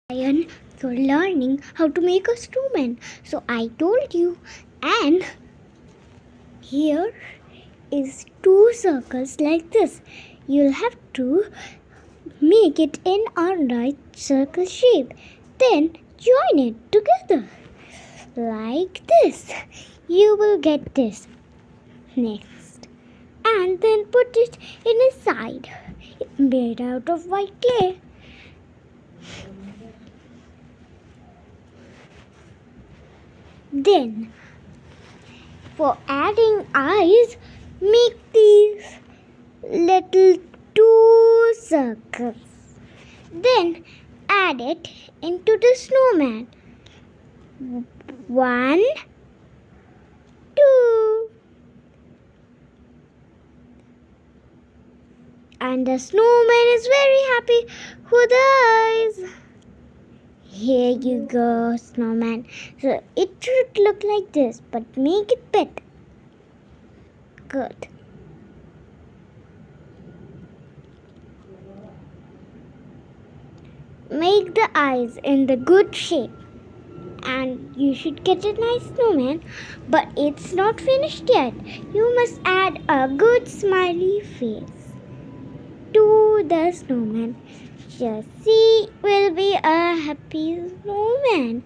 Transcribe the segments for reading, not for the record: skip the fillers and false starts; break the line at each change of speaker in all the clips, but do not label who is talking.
Ryan, you're learning how to make a snowman. So I told you, and here is two circles like this. You'll have to make it in a right circle shape. Then join it together like this. You will get this next. And then put it in a side made out of white clay. Then, for adding eyes, make these little two circles. Then, add it into the snowman. 1, 2. And the snowman is very happy with eyes. Here you go, snowman. So it should look like this, but make it better. Good. Make the eyes in the good shape. And you should get a nice snowman, but it's not finished yet. You must add a good smiley face to the snowman. Just see, will be a happy snowman.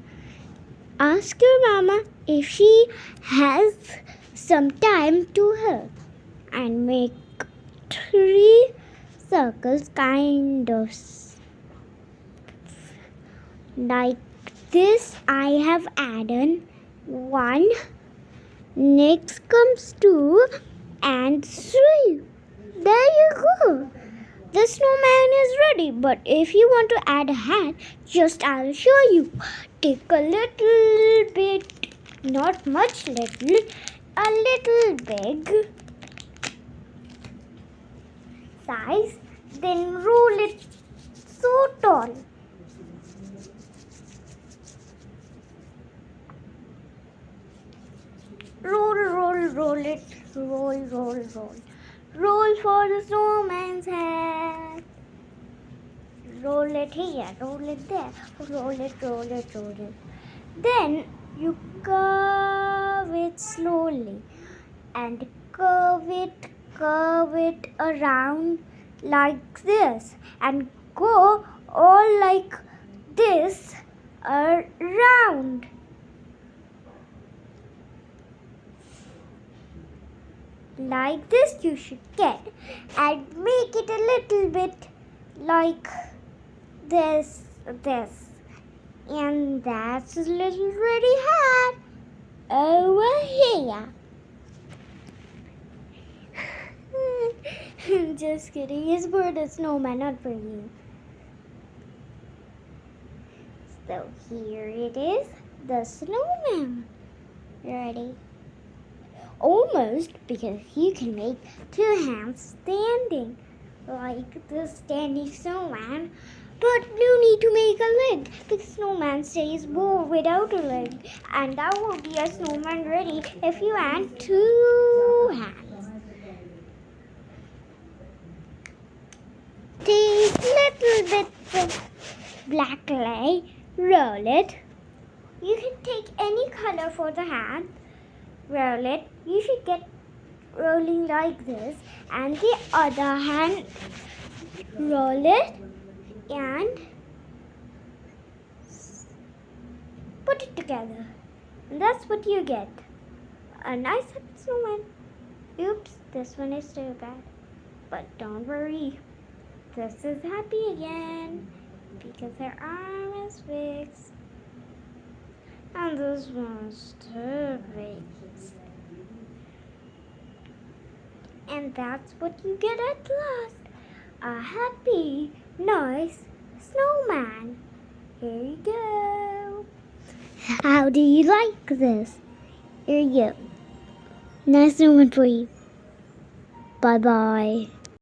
Ask your mama if she has some time to help, and make 3 circles kind of like this. I have added 1. Next comes 2 and 3. There you go. The snowman is ready, but if you want to add a hat, just I'll show you. Take a little bit, not much little, a little big size, then roll it so tall. Roll it, roll. Roll for the snowman's head. Roll it here, roll it there, roll it. Then you curve it slowly and curve it around like this and go all like this around. Like this you should get, and make it a little bit like this, and that's a little ready hat over here. Just kidding, it's for the snowman, not for you. So here it is, the snowman. Ready? Almost, because you can make 2 hands standing like the standing snowman, but you need to make a leg. The snowman stays more without a leg, and that will be a snowman ready if you add 2 hands. Take little bits of black clay, roll it. You can take any color for the hand. Roll it. You should get rolling like this, and the other hand roll it and put it together, and that's what you get, a nice happy snowman. Oops, this one is too bad, but don't worry, this is happy again because her arm is fixed. And this one's too big. And that's what you get at last. A happy, nice snowman. Here you go. How do you like this? Here you go. Nice snowman for you. Bye-bye.